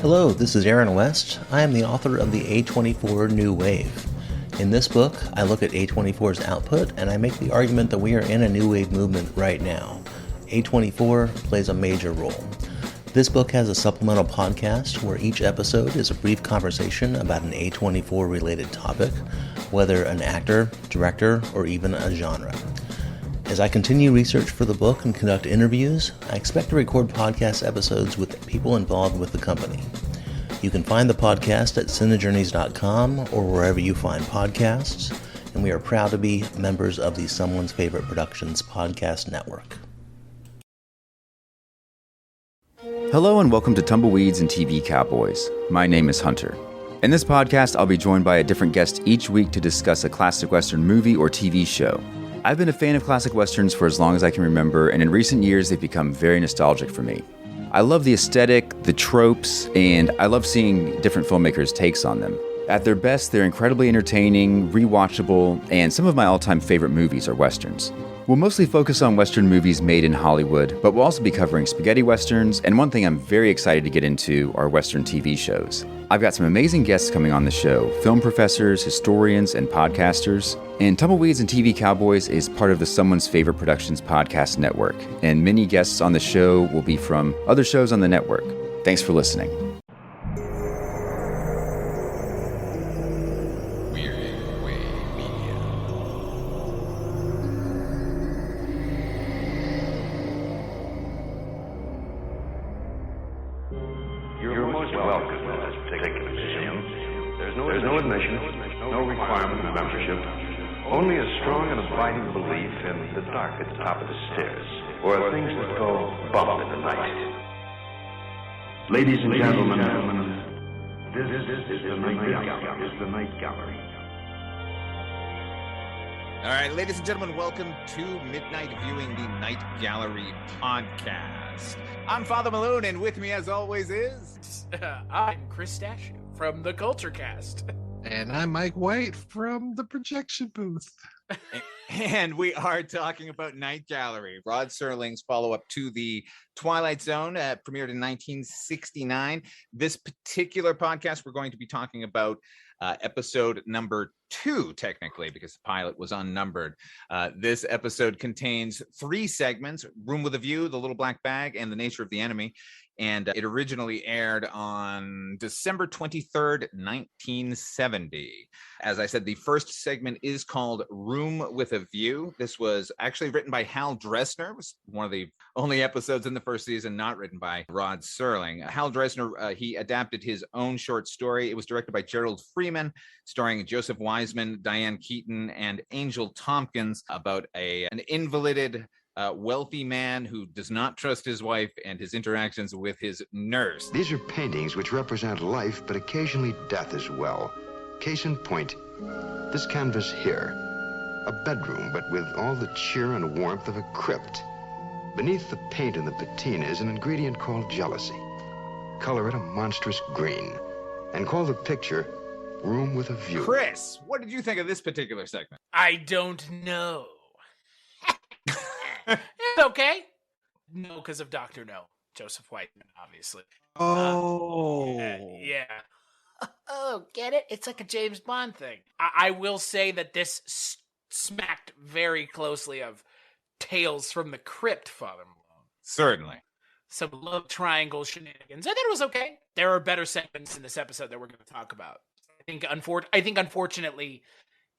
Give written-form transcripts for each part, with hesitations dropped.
Hello, this is Aaron West. I am the author of the A24 New Wave. In this book, I look at A24's output and I make the argument that we are in a new wave movement right now. A24 plays a major role. This book has a supplemental podcast where each episode is a brief conversation about an A24 related topic, whether an actor, director, or even a genre. As I continue research for the book and conduct interviews, I expect to record podcast episodes with people involved with the company. You can find the podcast at cinejourneys.com or wherever you find podcasts, and we are proud to be members of the Someone's Favorite Productions podcast network. Hello and welcome to Tumbleweeds and TV Cowboys. My name is Hunter. In this podcast, I'll be joined by a different guest each week to discuss a classic Western movie or TV show. I've been a fan of classic Westerns for as long as I can remember, and in recent years, they've become very nostalgic for me. I love the aesthetic, the tropes, and I love seeing different filmmakers' takes on them. At their best, they're incredibly entertaining, rewatchable, and some of my all-time favorite movies are Westerns. We'll mostly focus on Western movies made in Hollywood, but we'll also be covering spaghetti Westerns, and one thing I'm very excited to get into are Western TV shows. I've got some amazing guests coming on the show, film professors, historians, and podcasters. And Tumbleweeds and TV Cowboys is part of the Someone's Favorite Productions podcast network, and many guests on the show will be from other shows on the network. Thanks for listening. Only a strong and abiding belief in the dark at the top of the stairs, or things that go bump in the night. Ladies and gentlemen, this is the Night Gallery. All right, ladies and gentlemen, welcome to Midnight Viewing, the Night Gallery podcast. I'm Father Malone, and with me, as always, is... I'm Chris Stash from the Culture Cast. And I'm Mike White from the projection booth. And we are talking about Night Gallery, Rod Serling's follow-up to The Twilight Zone, premiered in 1969. This particular podcast, we're going to be talking about episode number 2, technically, because the pilot was unnumbered. This episode contains 3 segments: Room with a View, The Little Black Bag, and The Nature of the Enemy. And it originally aired on December 23rd, 1970. As I said, the first segment is called Room with a View. This was actually written by Hal Dresner. It was one of the only episodes in the first season not written by Rod Serling. Hal Dresner, he adapted his own short story. It was directed by Gerald Freeman, starring Joseph Wiseman, Diane Keaton, and Angel Tompkins, about an invalided wealthy man who does not trust his wife and his interactions with his nurse. These are paintings which represent life, but occasionally death as well. Case in point, this canvas here. A bedroom, but with all the cheer and warmth of a crypt. Beneath the paint and the patina is an ingredient called jealousy. Color it a monstrous green, and call the picture Room with a View. Chris, what did you think of this particular segment? I don't know. It's okay. No, because of Dr. No. Joseph Whiteman, obviously. Oh. Yeah. Oh, get it? It's like a James Bond thing. I will say that this smacked very closely of Tales from the Crypt, Father Malone. Certainly. Some love triangle shenanigans. I thought it was okay. There are better segments in this episode that we're going to talk about. I think unfortunately,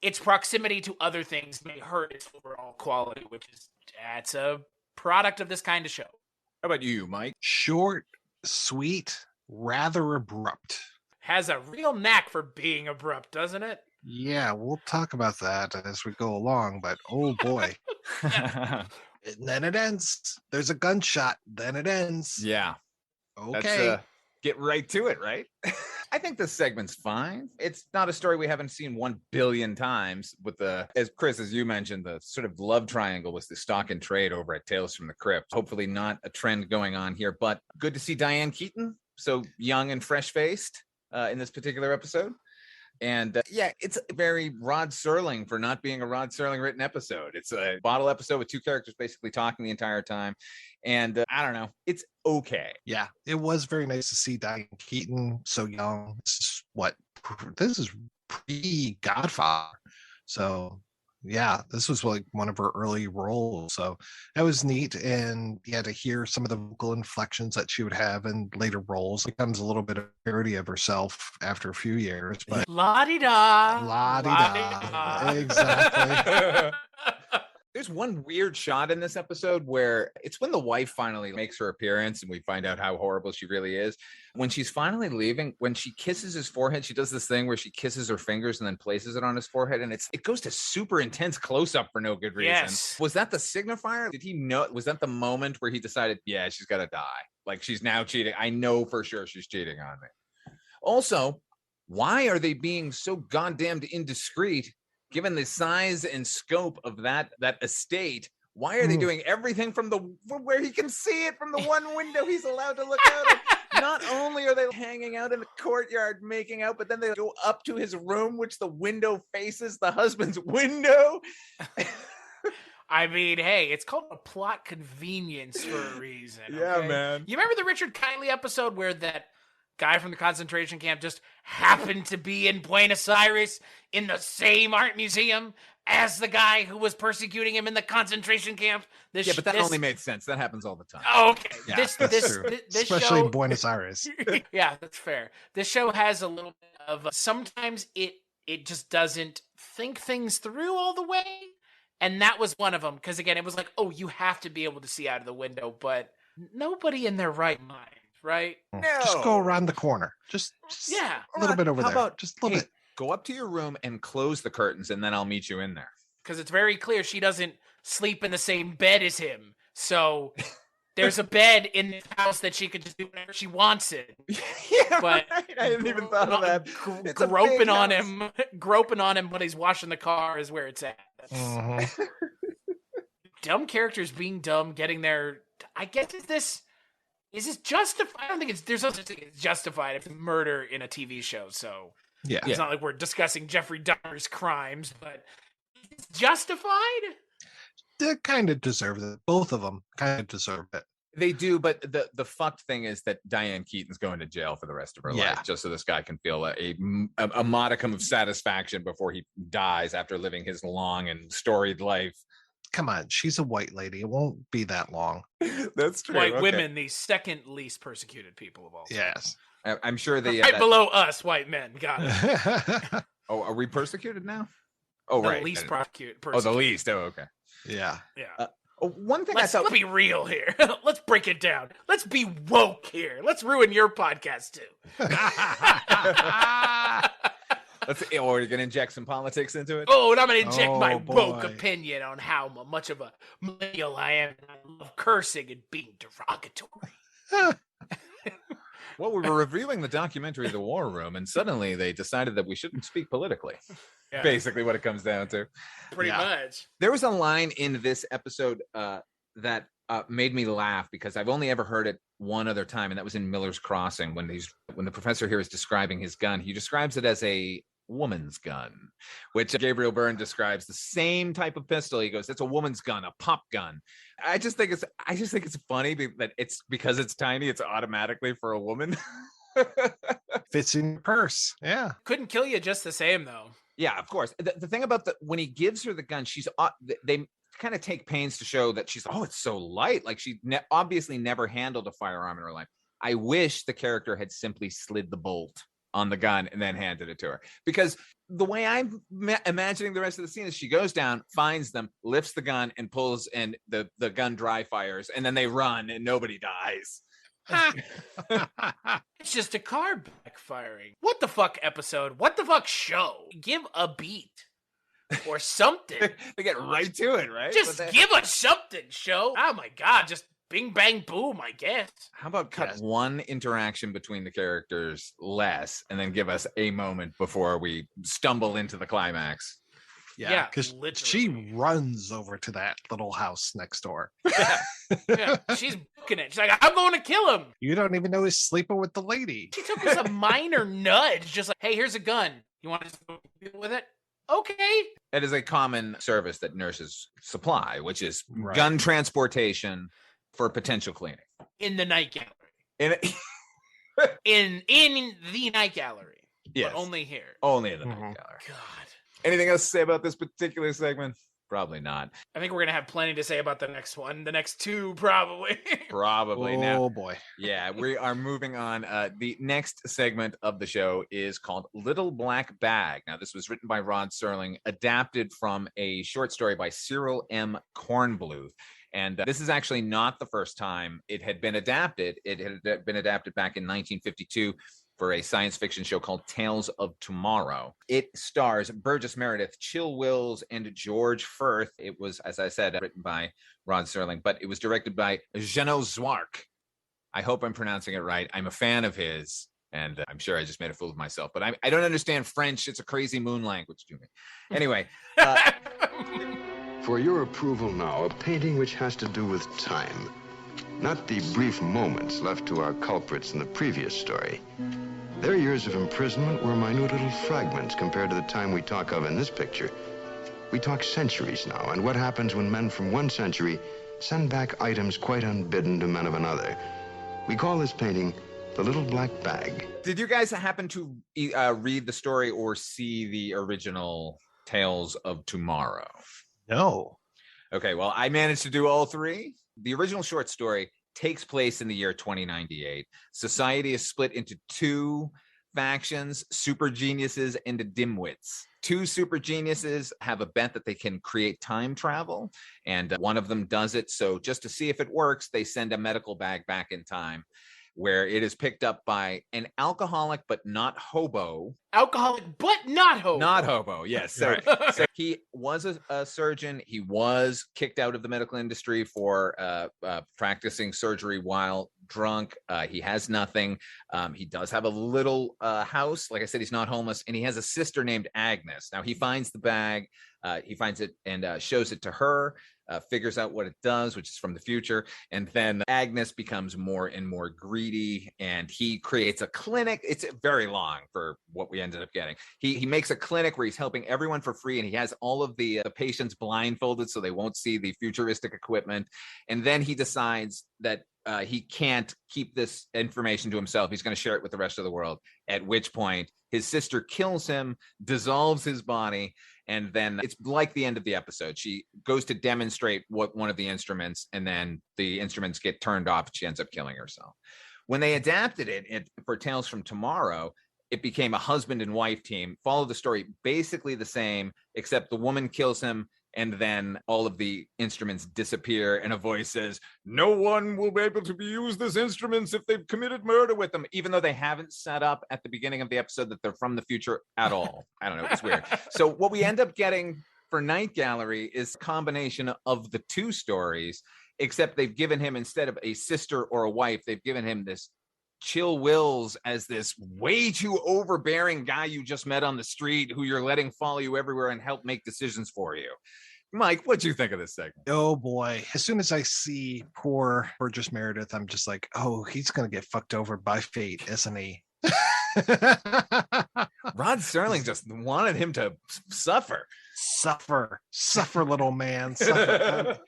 its proximity to other things may hurt its overall quality, which is that's a product of this kind of show. How about you, Mike? Short, sweet, rather abrupt. Has a real knack for being abrupt, doesn't it? Yeah, we'll talk about that as we go along, but oh boy. And then it ends. There's a gunshot, then it ends. Yeah. Okay. Get right to it, right? I think this segment's fine. It's not a story we haven't seen 1 billion times with as Chris, as you mentioned, the sort of love triangle was the stock and trade over at Tales from the Crypt. Hopefully not a trend going on here, but good to see Diane Keaton, so young and fresh-faced in this particular episode. And yeah, it's very Rod Serling for not being a Rod Serling written episode. It's a bottle episode with two characters basically talking the entire time. And I don't know, it's okay. Yeah, it was very nice to see Diane Keaton so young. This is pre-Godfather. So yeah, this was like one of her early roles. So that was neat. And yeah, to hear some of the vocal inflections that she would have in later roles, it becomes a little bit of parody of herself after a few years. But La-di-da. La-di-da. Exactly. There's one weird shot in this episode where it's when the wife finally makes her appearance and we find out how horrible she really is. When she's finally leaving, when she kisses his forehead, she does this thing where she kisses her fingers and then places it on his forehead. And it goes to super intense close up for no good reason. Yes. Was that the signifier? Did he know? Was that the moment where he decided, yeah, she's got to die? Like she's now cheating. I know for sure she's cheating on me. Also, why are they being so goddamn indiscreet? Given the size and scope of that estate, why are they doing everything from where he can see it from the one window he's allowed to look out of? Not only are they hanging out in the courtyard making out, but then they go up to his room, which the window faces the husband's window. I mean, hey, it's called a plot convenience for a reason. Yeah, okay? man. You remember the Richard Kiley episode where that guy from the concentration camp just happened to be in Buenos Aires in the same art museum as the guy who was persecuting him in the concentration camp? But that only made sense. That happens all the time. Oh, okay. Yeah, this especially show, in Buenos Aires. Yeah, that's fair. This show has a little bit of sometimes it just doesn't think things through all the way, and that was one of them. Because again, it was like, oh, you have to be able to see out of the window, but nobody in their right mind. Right? No. Just go around the corner. Just yeah. a little bit over How there. about, Just a little bit. Go up to your room and close the curtains, and then I'll meet you in there. Because it's very clear she doesn't sleep in the same bed as him. So there's a bed in this house that she could just do whenever she wants it. Yeah, But right. I hadn't even thought of that. It's a Groping big on house. him, groping on him, but he's washing the car is where it's at. Mhm. Dumb characters being dumb, getting there. I guess is this justified? I don't think there's no such thing as justified. It's murder in a TV show, so Yeah. it's not like we're discussing Jeffrey Dahmer's crimes, but it's justified? They kind of deserve it. Both of them kind of deserve it. They do, but the fucked thing is that Diane Keaton's going to jail for the rest of her life, just so this guy can feel a modicum of satisfaction before he dies after living his long and storied life. Come on, she's a white lady. It won't be that long. That's true. White okay. women, the second least persecuted people of all time. Yes. I'm sure they. Right below us, white men. Got it. Oh, are we persecuted now? Oh, The right. least persecuted. Oh, the least. Oh, okay. Yeah. Yeah. One thing Let's I thought. be real here. Let's break it down. Let's be woke here. Let's ruin your podcast too. We're gonna inject some politics into it. Oh, and I'm gonna inject my Oh, woke boy. opinion on how much of a millennial I am. And I love cursing and being derogatory. Well, we were reviewing the documentary The War Room, and suddenly they decided that we shouldn't speak politically. Yeah, Basically, what it comes down to. pretty Yeah. much. There was a line in this episode that made me laugh because I've only ever heard it one other time, and that was in Miller's Crossing when the professor here is describing his gun. He describes it as a woman's gun, which Gabriel Byrne describes the same type of pistol. He goes, "It's a woman's gun, a pop gun." I just think it's funny that it's because it's tiny, it's automatically for a woman. Fits in your purse. Yeah. Couldn't kill you just the same though. Yeah, of course. The thing about when he gives her the gun, they kind of take pains to show that she's, oh, it's so light. Like she obviously never handled a firearm in her life. I wish the character had simply slid the bolt on the gun and then handed it to her, because the way I'm imagining the rest of the scene is she goes down, finds them, lifts the gun and pulls, and the gun dry fires, and then they run and nobody dies. It's just a car backfiring. What the fuck episode? What the fuck show? Give a beat or something. They get right to it, right? Just give us something, show. Oh my god, just bing bang boom, I guess. How about cut Yes. one interaction between the characters less, and then give us a moment before we stumble into the climax? Yeah, Because literally. she runs over to that little house next door. Yeah, she's booking it. She's like, I'm going to kill him. You don't even know he's sleeping with the lady. She took us a minor nudge, just like, hey, here's a gun. You want to just deal with it? Okay. It is a common service that nurses supply, which is Right. gun transportation for potential cleaning. In the night gallery. In In the night gallery. Yes. But only here. Only in the Mhm. night gallery. God. Anything else to say about this particular segment? Probably not. I think we're gonna have plenty to say about the next one. The next two, probably. Probably now. Oh boy. Yeah, we are moving on. The next segment of the show is called Little Black Bag. Now, this was written by Rod Serling, adapted from a short story by Cyril M. Kornbluth. And this is actually not the first time it had been adapted. It had been adapted back in 1952 for a science fiction show called Tales of Tomorrow. It stars Burgess Meredith, Chill Wills, and George Firth. It was, as I said, written by Rod Serling, but it was directed by Jeannot Zwark. I hope I'm pronouncing it right. I'm a fan of his, and I'm sure I just made a fool of myself, but I don't understand French. It's a crazy moon language to me. Anyway. For your approval now, a painting which has to do with time. Not the brief moments left to our culprits in the previous story. Their years of imprisonment were minute little fragments compared to the time we talk of in this picture. We talk centuries now, and what happens when men from one century send back items quite unbidden to men of another. We call this painting The Little Black Bag. Did you guys happen to read the story or see the original Tales of Tomorrow? No. Okay, well, I managed to do all three. The original short story takes place in the year 2098. Society is split into two factions, super geniuses and dimwits. Two super geniuses have a bet that they can create time travel, and one of them does it. So just to see if it works, they send a medical bag back in time, where it is picked up by an alcoholic but not hobo. Alcoholic, but not hobo. Not hobo, yes. So, Right. so he was a surgeon. He was kicked out of the medical industry for practicing surgery while drunk. He has nothing. He does have a little house. Like I said, he's not homeless. And he has a sister named Agnes. Now, he finds the bag. He finds it and shows it to her. Figures out what it does, which is from the future. And then Agnes becomes more and more greedy, and he creates a clinic. It's very long for what we ended up getting. He makes a clinic where he's helping everyone for free, and he has all of the patients blindfolded so they won't see the futuristic equipment. And then he decides that he can't keep this information to himself. He's going to share it with the rest of the world, at which point his sister kills him, dissolves his body, and then it's like the end of the episode. She goes to demonstrate what one of the instruments, and then the instruments get turned off, and she ends up killing herself. When they adapted it for Tales from Tomorrow, it became a husband and wife team. Follow the story basically the same, except the woman kills him, and then all of the instruments disappear, and a voice says, "No one will be able to use these instruments if they've committed murder with them," even though they haven't set up at the beginning of the episode that they're from the future at all. I don't know. It's weird. So what we end up getting for Night Gallery is a combination of the two stories, except they've given him, instead of a sister or a wife, they've given him this Chill Wills as this way too overbearing guy you just met on the street who you're letting follow you everywhere and help make decisions for you. Mike, what'd you think of this segment? Oh boy. As soon as I see poor Burgess Meredith, I'm just like, oh, he's going to get fucked over by fate, isn't he? Rod Serling just wanted him to suffer. Suffer, little man. Suffer.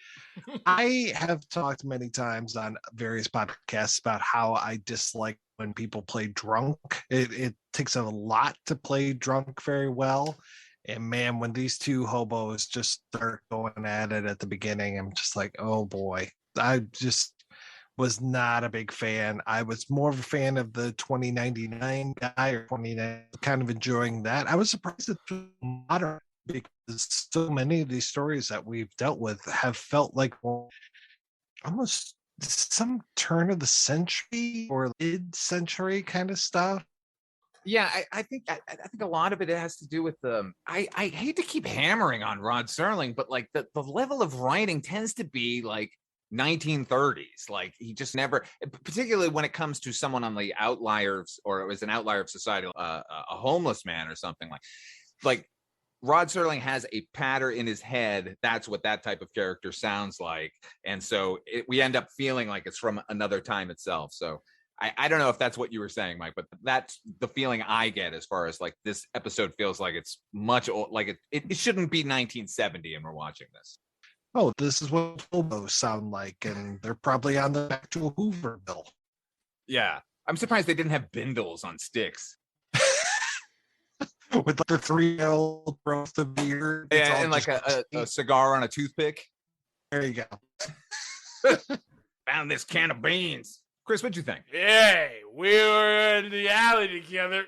I have talked many times on various podcasts about how I dislike when people play drunk. It takes a lot to play drunk very well. And man, when these two hobos just start going at it at the beginning, I'm just like, oh boy. I just was not a big fan. I was more of a fan of the 2099 guy, or 29, kind of enjoying that. I was surprised that modern, because so many of these stories that we've dealt with have felt like almost some turn of the century or mid-century kind of stuff. Yeah, I think a lot of it has to do with the. I hate to keep hammering on Rod Serling, but like the level of writing tends to be like 1930s. Like he just never, particularly when it comes to someone on the outliers, or it was an outlier of society, a homeless man or something like Rod Serling has a pattern in his head. That's what that type of character sounds like. And so we end up feeling like it's from another time itself. So I don't know if that's what you were saying, Mike, but that's the feeling I get as far as like this episode feels like it's much old, like it shouldn't be 1970 and we're watching this. Oh, this is what hobos sound like, and they're probably on the back to a Hoover bill. Yeah. I'm surprised they didn't have bindles on sticks. With like the 3-year-old growth of beard. Yeah, and like a cigar on a toothpick. There you go. Found this can of beans. Chris, what'd you think? Hey, we were in the alley together.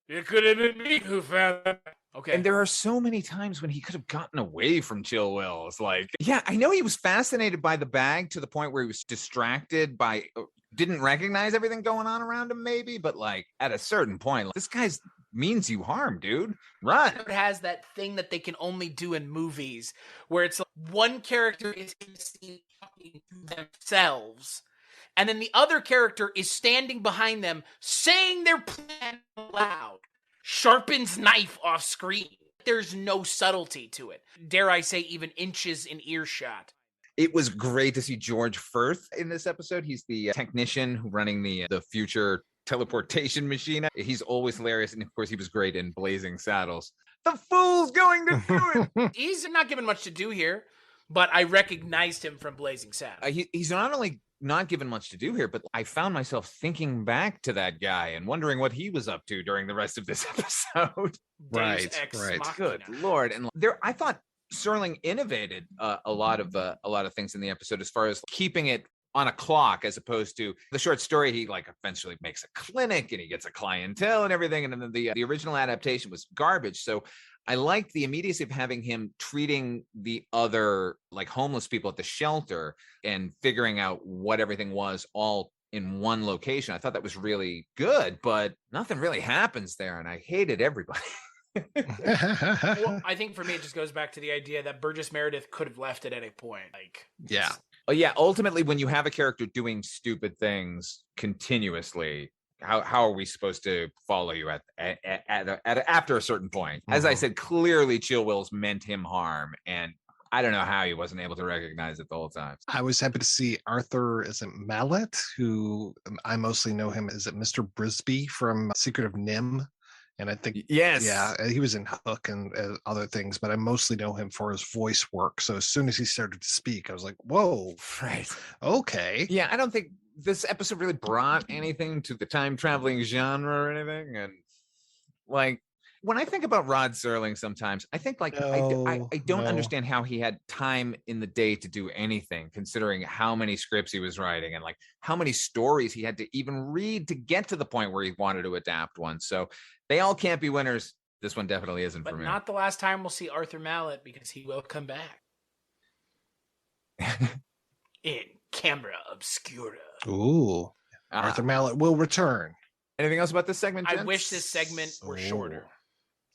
It could have been me who found it. Okay. And there are so many times when he could have gotten away from Chill Wills. Like, yeah, I know he was fascinated by the bag to the point where he was distracted by, didn't recognize everything going on around him, maybe, but like at a certain point, like, this guy's means you harm, dude. Run. It has that thing that they can only do in movies where it's like one character is in the scene talking to themselves, and then the other character is standing behind them saying their plan aloud. Sharpens knife off screen. There's no subtlety to it. Dare I say, even inches in earshot. It was great to see George Firth in this episode. He's the technician running the future teleportation machine. He's always hilarious, and of course, he was great in Blazing Saddles. The fool's going to do it. He's not given much to do here, but I recognized him from Blazing Saddles. He's not only not given much to do here, but I found myself thinking back to that guy and wondering what he was up to during the rest of this episode. Right. Good Lord. And there, I thought Serling innovated a lot of things in the episode as far as keeping it on a clock, as opposed to the short story. He like eventually makes a clinic and he gets a clientele and everything. And then the original adaptation was garbage. So I liked the immediacy of having him treating the other like homeless people at the shelter and figuring out what everything was all in one location. I thought that was really good, but nothing really happens there. And I hated everybody. Well, I think for me, it just goes back to the idea that Burgess Meredith could have left at any point. Like, yeah. Oh yeah. Ultimately, when you have a character doing stupid things continuously, how are we supposed to follow you after a certain point? As I said, clearly Chill Wills meant him harm, and I don't know how he wasn't able to recognize it the whole time. I was happy to see Arthur, is it Mallet, who I mostly know him as Mr. Brisby from Secret of Nim. And I think, yes, yeah, he was in Hook and other things, but I mostly know him for his voice work. So as soon as he started to speak, I was like, whoa, right. Okay. Yeah, I don't think this episode really brought anything to the time traveling genre or anything. And like, when I think about Rod Serling, sometimes I think like, I don't understand how he had time in the day to do anything, considering how many scripts he was writing and like how many stories he had to even read to get to the point where he wanted to adapt one. So they all can't be winners. This one definitely isn't for me. But not the last time we'll see Arthur Mallet, because he will come back. In Camera Obscura. Ooh. Arthur Mallet will return. Anything else about this segment, gents? I wish this segment were shorter.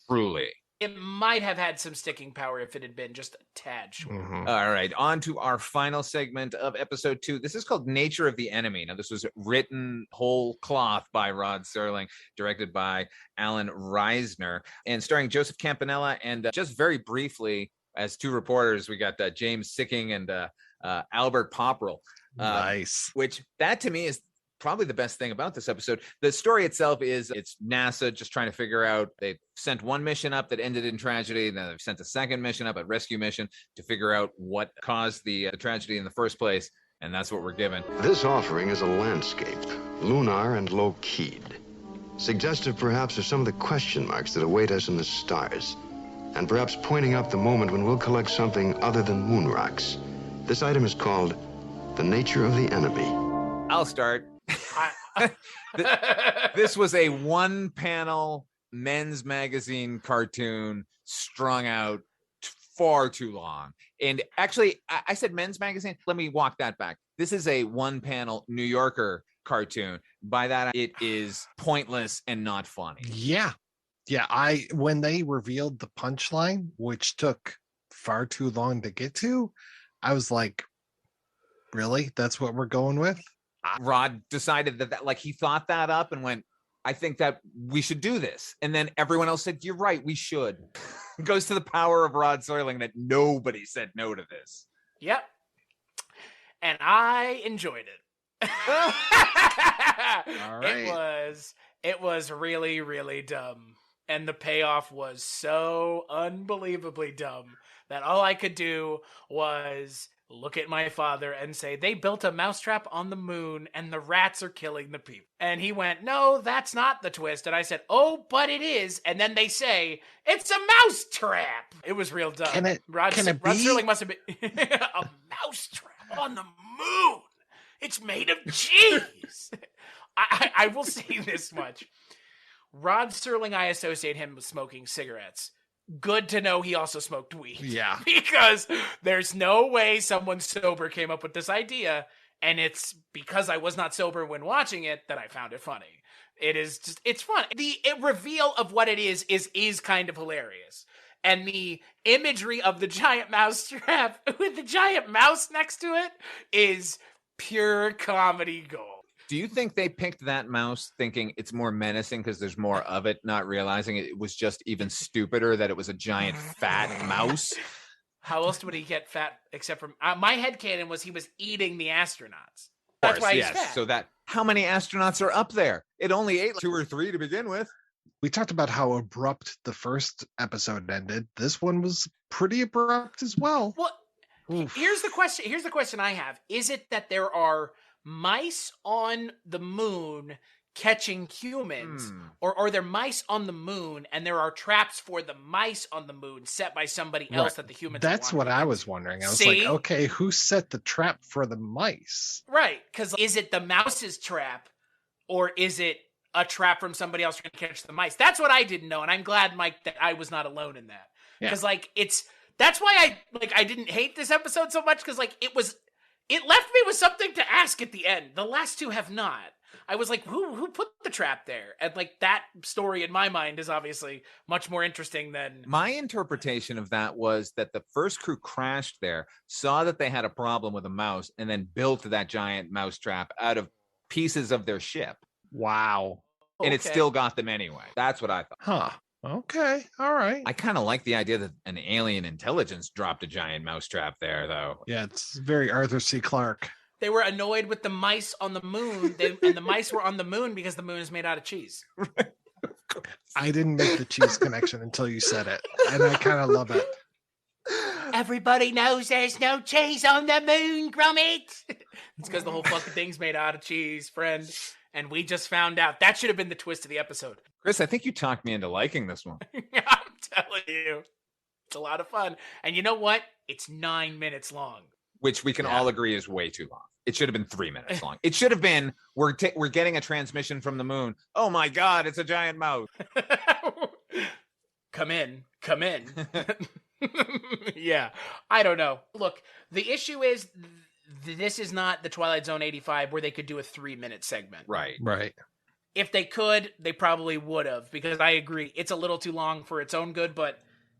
Truly. It might have had some sticking power if it had been just a tad shorter. Mm-hmm. All right, on to our final segment of episode 2. This is called Nature of the Enemy. Now, this was written whole cloth by Rod Serling, directed by Alan Reisner, and starring Joseph Campanella. And just very briefly, as two reporters, we got James Sicking and Albert Popperell. Nice. Which, that to me is probably the best thing about this episode. The story itself is it's NASA just trying to figure out, they sent one mission up that ended in tragedy, and then they've sent a second mission up, a rescue mission, to figure out what caused the tragedy in the first place, and that's what we're given. This offering is a landscape, lunar and low-keyed, suggestive perhaps of some of the question marks that await us in the stars, and perhaps pointing up the moment when we'll collect something other than moon rocks. This item is called The Nature of the Enemy. I'll start. This was a one-panel men's magazine cartoon strung out far too long. And actually, I said men's magazine. Let me walk that back. This is a one-panel New Yorker cartoon. By that, it is pointless and not funny. Yeah. When they revealed the punchline, which took far too long to get to, I was like, really? That's what we're going with? Rod decided that like he thought that up and went, I think that we should do this. And then everyone else said, you're right, we should. It goes to the power of Rod Serling that nobody said no to this. Yep. And I enjoyed it. All right. It was really, really dumb. And the payoff was so unbelievably dumb that all I could do was look at my father and say, they built a mousetrap on the moon and the rats are killing the people. And he went, no, that's not the twist. And I said, oh, but it is. And then they say, it's a mousetrap. It was real dumb. Rod Serling must have been a mousetrap on the moon. It's made of cheese. I will say this much. Rod Serling, I associate him with smoking cigarettes. Good to know he also smoked weed. Yeah. Because there's no way someone sober came up with this idea. And it's because I was not sober when watching it that I found it funny. It's fun. The reveal of what it is kind of hilarious. And the imagery of the giant mouse trap with the giant mouse next to it is pure comedy gold. Do you think they picked that mouse thinking it's more menacing because there's more of it, not realizing it was just even stupider that it was a giant fat mouse? How else would he get fat except from... my headcanon was he was eating the astronauts. That's why he's fat. So how many astronauts are up there? It only ate 2 or 3 to begin with. We talked about how abrupt the first episode ended. This one was pretty abrupt as well. Well, here's the question. Here's the question I have. Is it that there are mice on the moon catching humans, or are there mice on the moon and there are traps for the mice on the moon set by somebody else that the humans That's what I was wondering. I was like, okay, who set the trap for the mice? Right, because is it the mouse's trap or is it a trap from somebody else trying to catch the mice? That's what I didn't know, and I'm glad, Mike, that I was not alone in that. Because that's why I didn't hate this episode so much, because it left me with something to ask at the end. The last two have not. I was like, who put the trap there? And that story in my mind is obviously much more interesting than... My interpretation of that was that the first crew crashed there, saw that they had a problem with a mouse, and then built that giant mouse trap out of pieces of their ship. Wow. And it still got them anyway. That's what I thought. Huh. Okay. All right. I kind of like the idea that an alien intelligence dropped a giant mousetrap there, though. Yeah, it's very Arthur C. Clarke. They were annoyed with the mice on the moon, and the mice were on the moon because the moon is made out of cheese. I didn't make the cheese connection until you said it, and I kind of love it. Everybody knows there's no cheese on the moon, Gromit. It's because the whole fucking thing's made out of cheese, friend. And we just found out. That should have been the twist of the episode. Chris, I think you talked me into liking this one. I'm telling you. It's a lot of fun. And you know what? It's 9 minutes long. Which we can all agree is way too long. It should have been 3 minutes long. It should have been, we're getting a transmission from the moon. Oh my God, it's a giant mouse. Come in. Yeah, I don't know. Look, the issue is... this is not the Twilight Zone 85 where they could do a 3-minute segment. Right. If they could, they probably would have, because I agree. It's a little too long for its own good, but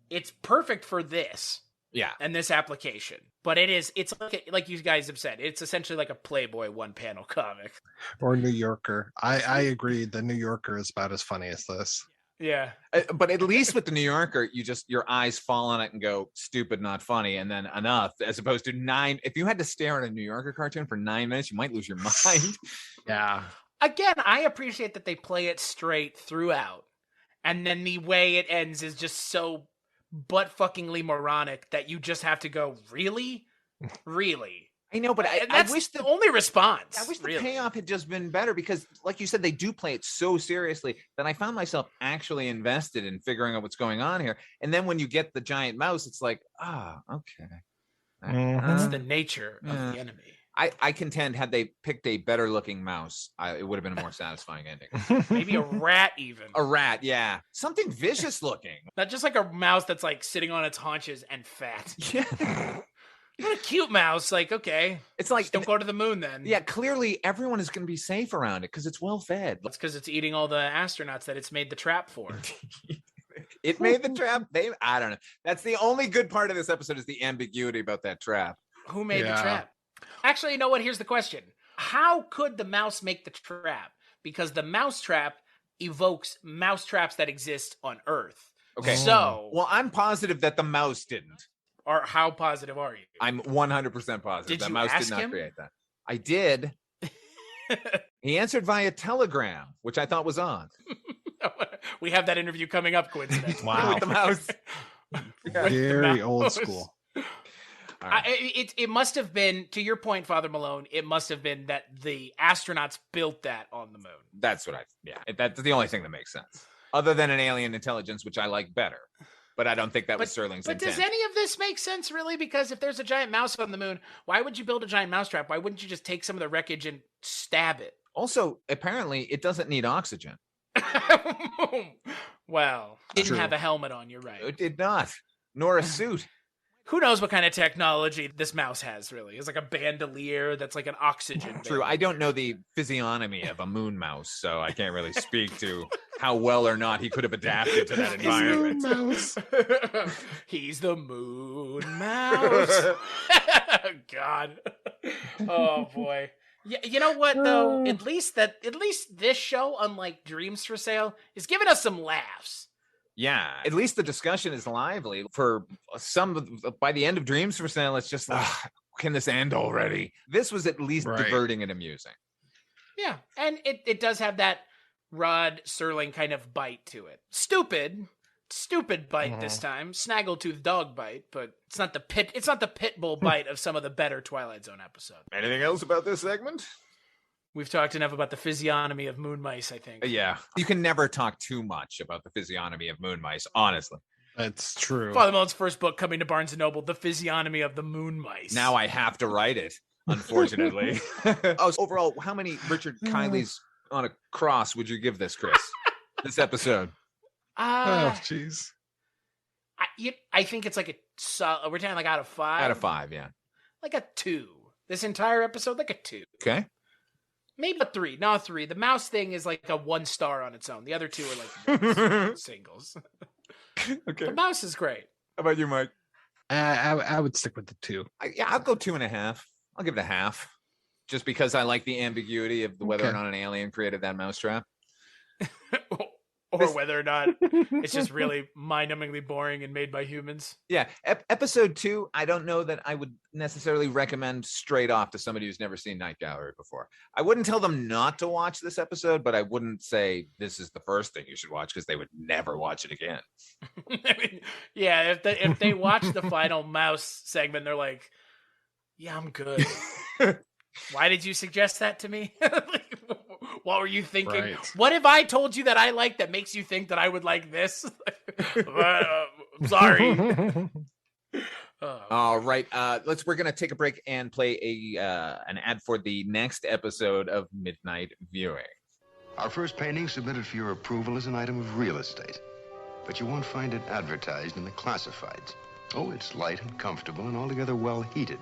it's perfect for this. Yeah. And this application. But it's like you guys have said, it's essentially like a Playboy one-panel comic. Or New Yorker. I agree. The New Yorker is about as funny as this. Yeah. But at least with the New Yorker, your eyes fall on it and go, stupid, not funny, and then enough, as opposed to 9. If you had to stare at a New Yorker cartoon for 9 minutes, you might lose your mind. Yeah. Again, I appreciate that they play it straight throughout. And then the way it ends is just so butt-fuckingly moronic that you just have to go, really? Really? I know, but I wish the only response. I wish the payoff had just been better, because, like you said, they do play it so seriously that I found myself actually invested in figuring out what's going on here. And then when you get the giant mouse, it's like, okay. That's the nature of the enemy. I contend, had they picked a better looking mouse, it would have been a more satisfying ending. Maybe a rat, even. A rat, yeah. Something vicious looking. Not just like a mouse that's like sitting on its haunches and fat. Yeah. What a cute mouse. Like, okay. It's like, just don't go to the moon then. Yeah, clearly everyone is going to be safe around it because it's well fed. It's because it's eating all the astronauts that it's made the trap for. It made the trap. I don't know. That's the only good part of this episode, is the ambiguity about that trap. Who made the trap? Actually, you know what? Here's the question. How could the mouse make the trap? Because the mouse trap evokes mouse traps that exist on Earth. Okay. So, well, I'm positive that the mouse didn't. Or how positive are you? I'm 100% positive Did that you mouse ask did not him? create that. I did. He answered via telegram, which I thought was odd. We have that interview coming up, coincidentally. Wow. With the mouse. Very old school. Right. It must have been, to your point, Father Malone, it must have been that the astronauts built that on the moon. That's what that's the only thing that makes sense. Other than an alien intelligence, which I like better. But I don't think that was Serling's But intent. does any of this make sense, really? Because if there's a giant mouse on the moon, why would you build a giant mousetrap? Why wouldn't you just take some of the wreckage and stab it? Also, apparently, it doesn't need oxygen. Well, didn't True. have a helmet on, you're right. It did not, nor a suit. Who knows what kind of technology this mouse has, really? It's like a bandolier that's like an oxygen. True. I don't know the physiognomy of a moon mouse, so I can't really speak to how well or not he could have adapted to that environment. Mouse. He's the moon mouse. God. Oh boy. Yeah, you know what though? At least this show, unlike Dreams for Sale, is giving us some laughs. Yeah, at least the discussion is lively. For by the end of Dreams for Sale, it's just like, can this end already? This was at least diverting and amusing. Yeah, and it does have that Rod Serling kind of bite to it. Stupid bite this time. Snaggletooth dog bite, but it's not the pit bull bite of some of the better Twilight Zone episodes. Anything else about this segment? We've talked enough about the physiognomy of moon mice, I think. Yeah, you can never talk too much about the physiognomy of moon mice, honestly. That's true. Father Malone's first book coming to Barnes & Noble, The Physiognomy of the Moon Mice. Now I have to write it, unfortunately. So overall, how many Richard Kiley's on a cross would you give this, Chris? This episode? Oh, jeez. I think it's like we're talking like out of 5? Out of 5, yeah. Like a 2. This entire episode, like a 2. Okay. Maybe a 3. No, 3. The mouse thing is like a 1 star on its own. The other 2 are like singles. Okay. The mouse is great. How about you, Mike? I would stick with the 2. I'll go 2.5. I'll give it a half. Just because I like the ambiguity of whether or not an alien created that mousetrap. Or whether or not it's just really mind-numbingly boring and made by humans. Yeah. Episode 2, I don't know that I would necessarily recommend straight off to somebody who's never seen Night Gallery before. I wouldn't tell them not to watch this episode, but I wouldn't say this is the first thing you should watch because they would never watch it again. I mean, yeah, if they watch the final mouse segment, they're like, yeah, I'm good. Why did you suggest that to me? What were you thinking? Right. What have I told you that I like that makes you think that I would like this? I'm sorry. All right. We're going to take a break and play an ad for the next episode of Midnight Viewing. Our first painting submitted for your approval is an item of real estate, but you won't find it advertised in the classifieds. Oh, it's light and comfortable and altogether well heated,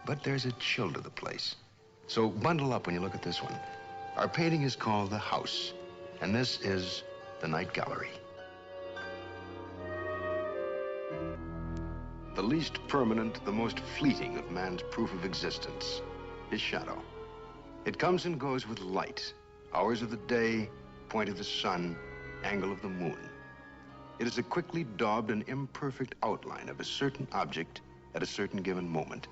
but there's a chill to the place. So bundle up when you look at this one. Our painting is called The House, and this is the Night Gallery. The least permanent, the most fleeting of man's proof of existence is shadow. It comes and goes with light, hours of the day, point of the sun, angle of the moon. It is a quickly daubed and imperfect outline of a certain object at a certain given moment.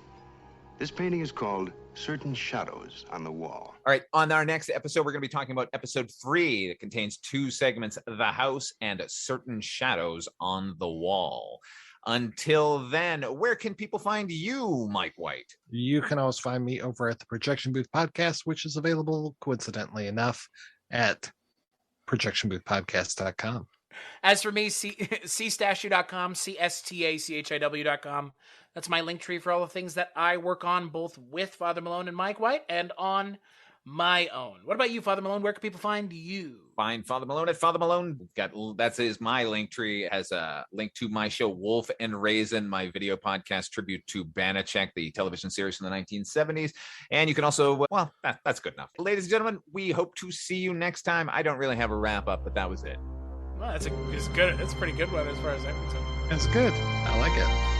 This painting is called Certain Shadows on the Wall. All right. On our next episode, we're going to be talking about episode 3 that contains 2 segments, The House and Certain Shadows on the Wall. Until then, where can people find you, Mike White? You can always find me over at the Projection Booth Podcast, which is available, coincidentally enough, at projectionboothpodcast.com. As for me, cstachu.com, cstachiw.com. That's my link tree for all the things that I work on, both with Father Malone and Mike White, and on my own. What about you, Father Malone? Where can people find you? Find Father Malone at Father Malone. That's my link tree. It has a link to my show, Wolf and Raisin, my video podcast tribute to Banachek, the television series from the 1970s. And you can also, that's good enough. Ladies and gentlemen, we hope to see you next time. I don't really have a wrap up, but that was it. Well, it's a pretty good one as far as I'm concerned. That's good. I like it.